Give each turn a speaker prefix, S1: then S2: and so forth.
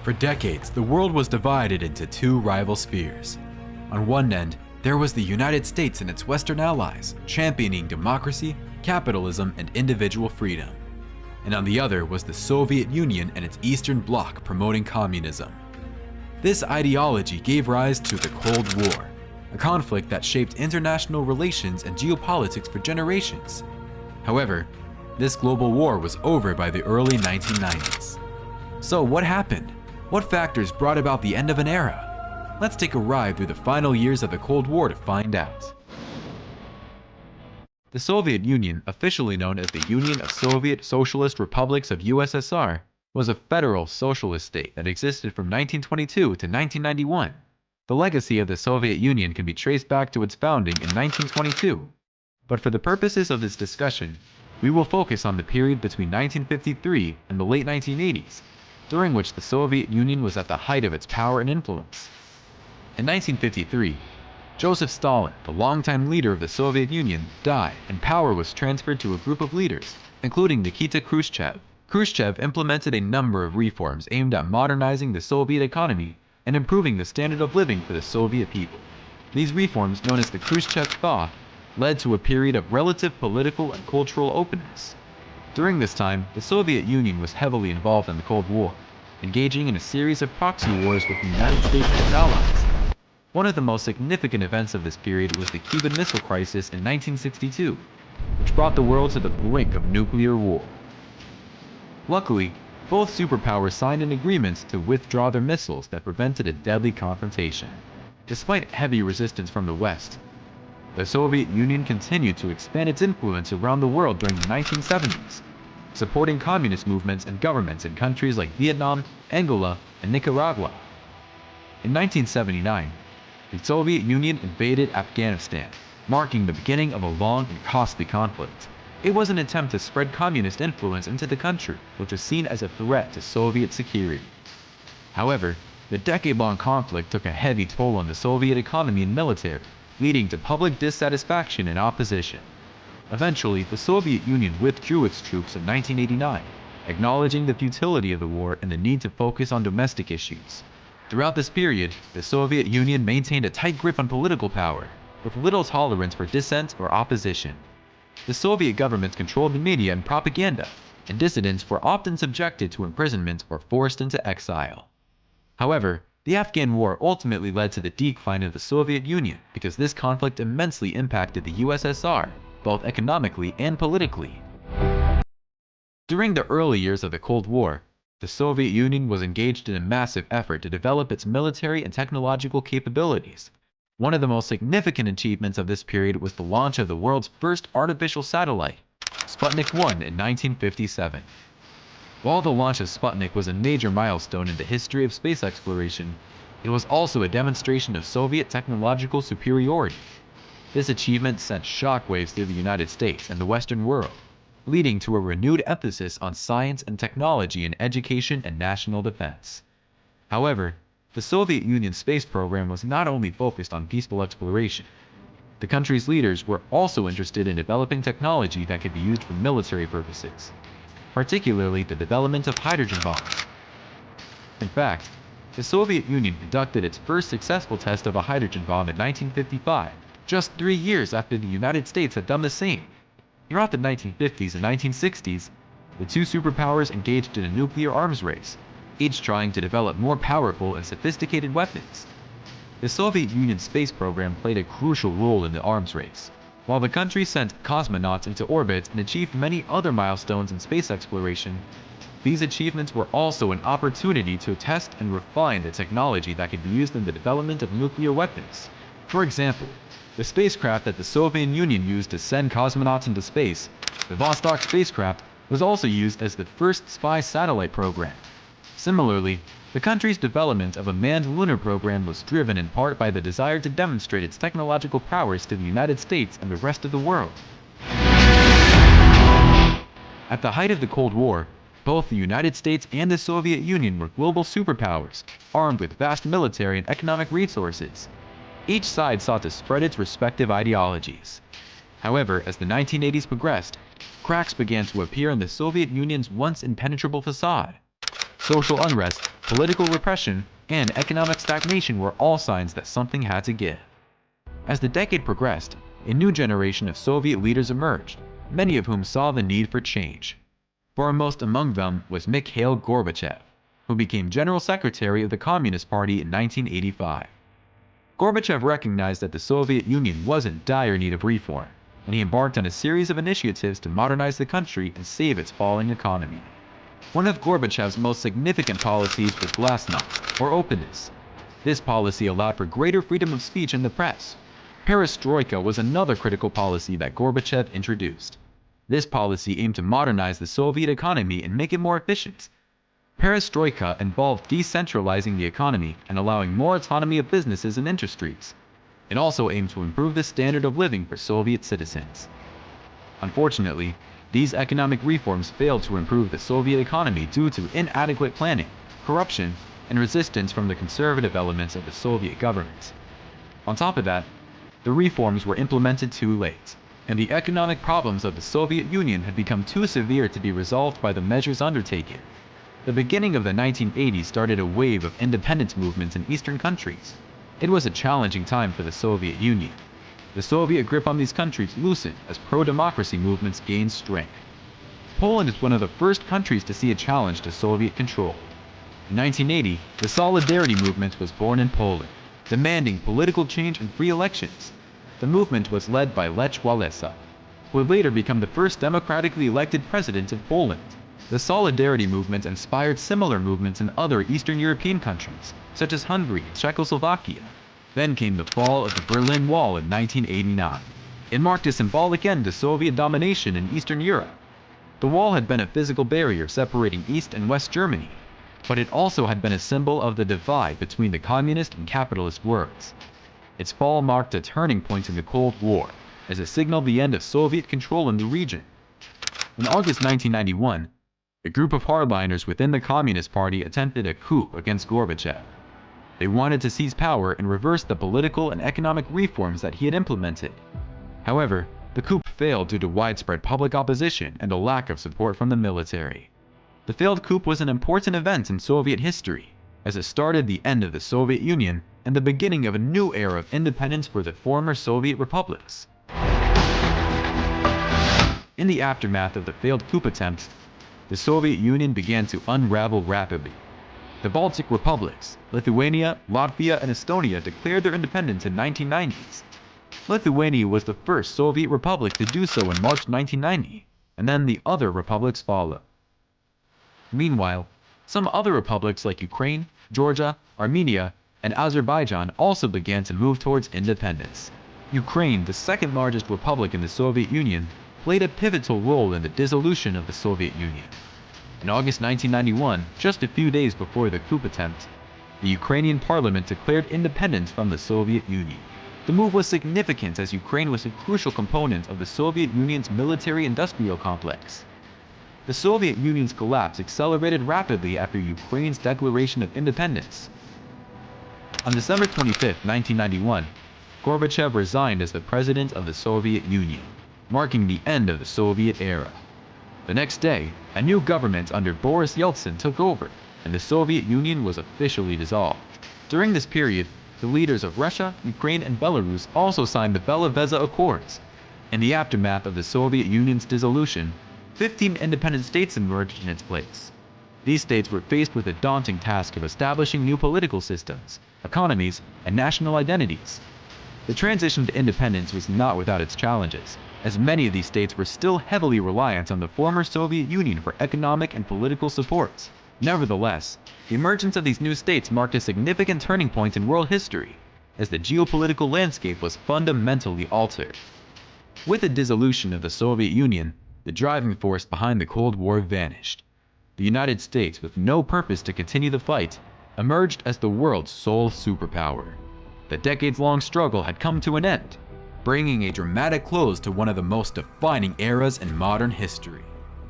S1: For decades, the world was divided into two rival spheres. On one end, there was the United States and its Western allies, championing democracy, capitalism, and individual freedom. And on the other was the Soviet Union and its Eastern Bloc promoting communism. This ideology gave rise to the Cold War, a conflict that shaped international relations and geopolitics for generations. However, this global war was over by the early 1990s. So what happened? What factors brought about the end of an era? Let's take a ride through the final years of the Cold War to find out. The Soviet Union, officially known as the Union of Soviet Socialist Republics of USSR, was a federal socialist state that existed from 1922 to 1991. The legacy of the Soviet Union can be traced back to its founding in 1922. But for the purposes of this discussion, we will focus on the period between 1953 and the late 1980s, during which the Soviet Union was at the height of its power and influence. In 1953, Joseph Stalin, the longtime leader of the Soviet Union, died, and power was transferred to a group of leaders, including Nikita Khrushchev. Khrushchev implemented a number of reforms aimed at modernizing the Soviet economy and improving the standard of living for the Soviet people. These reforms, known as the Khrushchev Thaw, led to a period of relative political and cultural openness. During this time, the Soviet Union was heavily involved in the Cold War, engaging in a series of proxy wars with the United States and its allies. One of the most significant events of this period was the Cuban Missile Crisis in 1962, which brought the world to the brink of nuclear war. Luckily, both superpowers signed an agreement to withdraw their missiles that prevented a deadly confrontation. Despite heavy resistance from the West, the Soviet Union continued to expand its influence around the world during the 1970s, supporting communist movements and governments in countries like Vietnam, Angola, and Nicaragua. In 1979, the Soviet Union invaded Afghanistan, marking the beginning of a long and costly conflict. It was an attempt to spread communist influence into the country, which was seen as a threat to Soviet security. However, the decade-long conflict took a heavy toll on the Soviet economy and military, leading to public dissatisfaction and opposition. Eventually, the Soviet Union withdrew its troops in 1989, acknowledging the futility of the war and the need to focus on domestic issues. Throughout this period, the Soviet Union maintained a tight grip on political power, with little tolerance for dissent or opposition. The Soviet government controlled the media and propaganda, and dissidents were often subjected to imprisonment or forced into exile. However, the Afghan War ultimately led to the decline of the Soviet Union because this conflict immensely impacted the USSR, both economically and politically. During the early years of the Cold War, the Soviet Union was engaged in a massive effort to develop its military and technological capabilities. One of the most significant achievements of this period was the launch of the world's first artificial satellite, Sputnik 1, in 1957. While the launch of Sputnik was a major milestone in the history of space exploration, it was also a demonstration of Soviet technological superiority. This achievement sent shockwaves through the United States and the Western world, leading to a renewed emphasis on science and technology in education and national defense. However, the Soviet Union space program was not only focused on peaceful exploration. The country's leaders were also interested in developing technology that could be used for military purposes, particularly the development of hydrogen bombs. In fact, the Soviet Union conducted its first successful test of a hydrogen bomb in 1955, just 3 years after the United States had done the same. Throughout the 1950s and 1960s, the two superpowers engaged in a nuclear arms race, each trying to develop more powerful and sophisticated weapons. The Soviet Union's space program played a crucial role in the arms race. While the country sent cosmonauts into orbit and achieved many other milestones in space exploration, these achievements were also an opportunity to test and refine the technology that could be used in the development of nuclear weapons. For example, the spacecraft that the Soviet Union used to send cosmonauts into space, the Vostok spacecraft, was also used as the first spy satellite program. Similarly, the country's development of a manned lunar program was driven in part by the desire to demonstrate its technological prowess to the United States and the rest of the world. At the height of the Cold War, both the United States and the Soviet Union were global superpowers, armed with vast military and economic resources. Each side sought to spread its respective ideologies. However, as the 1980s progressed, cracks began to appear in the Soviet Union's once impenetrable facade. Social unrest, political repression, and economic stagnation were all signs that something had to give. As the decade progressed, a new generation of Soviet leaders emerged, many of whom saw the need for change. Foremost among them was Mikhail Gorbachev, who became General Secretary of the Communist Party in 1985. Gorbachev recognized that the Soviet Union was in dire need of reform, and he embarked on a series of initiatives to modernize the country and save its falling economy. One of Gorbachev's most significant policies was Glasnost, or openness. This policy allowed for greater freedom of speech in the press. Perestroika was another critical policy that Gorbachev introduced. This policy aimed to modernize the Soviet economy and make it more efficient. Perestroika involved decentralizing the economy and allowing more autonomy of businesses and industries. It also aimed to improve the standard of living for Soviet citizens. Unfortunately, these economic reforms failed to improve the Soviet economy due to inadequate planning, corruption, and resistance from the conservative elements of the Soviet government. On top of that, the reforms were implemented too late, and the economic problems of the Soviet Union had become too severe to be resolved by the measures undertaken. The beginning of the 1980s started a wave of independence movements in Eastern countries. It was a challenging time for the Soviet Union. The Soviet grip on these countries loosened as pro-democracy movements gained strength. Poland is one of the first countries to see a challenge to Soviet control. In 1980, the Solidarity movement was born in Poland, demanding political change and free elections. The movement was led by Lech Walesa, who would later become the first democratically elected president of Poland. The Solidarity movement inspired similar movements in other Eastern European countries, such as Hungary and Czechoslovakia. Then came the fall of the Berlin Wall in 1989. It marked a symbolic end to Soviet domination in Eastern Europe. The wall had been a physical barrier separating East and West Germany, but it also had been a symbol of the divide between the communist and capitalist worlds. Its fall marked a turning point in the Cold War, as it signaled the end of Soviet control in the region. In August 1991, a group of hardliners within the Communist Party attempted a coup against Gorbachev. They wanted to seize power and reverse the political and economic reforms that he had implemented. However, the coup failed due to widespread public opposition and a lack of support from the military. The failed coup was an important event in Soviet history, as it started the end of the Soviet Union and the beginning of a new era of independence for the former Soviet republics. In the aftermath of the failed coup attempt, the Soviet Union began to unravel rapidly. The Baltic republics, Lithuania, Latvia, and Estonia declared their independence in the 1990s. Lithuania was the first Soviet republic to do so in March 1990, and then the other republics followed. Meanwhile, some other republics like Ukraine, Georgia, Armenia, and Azerbaijan also began to move towards independence. Ukraine, the second largest republic in the Soviet Union, played a pivotal role in the dissolution of the Soviet Union. In August 1991, just a few days before the coup attempt, the Ukrainian parliament declared independence from the Soviet Union. The move was significant as Ukraine was a crucial component of the Soviet Union's military-industrial complex. The Soviet Union's collapse accelerated rapidly after Ukraine's declaration of independence. On December 25, 1991, Gorbachev resigned as the president of the Soviet Union, marking the end of the Soviet era. The next day, a new government under Boris Yeltsin took over, and the Soviet Union was officially dissolved. During this period, the leaders of Russia, Ukraine, and Belarus also signed the Belovezh Accords. In the aftermath of the Soviet Union's dissolution, 15 independent states emerged in its place. These states were faced with the daunting task of establishing new political systems, economies, and national identities. The transition to independence was not without its challenges, as many of these states were still heavily reliant on the former Soviet Union for economic and political support. Nevertheless, the emergence of these new states marked a significant turning point in world history, as the geopolitical landscape was fundamentally altered. With the dissolution of the Soviet Union, the driving force behind the Cold War vanished. The United States, with no purpose to continue the fight, emerged as the world's sole superpower. The decades-long struggle had come to an end, bringing a dramatic close to one of the most defining eras in modern history.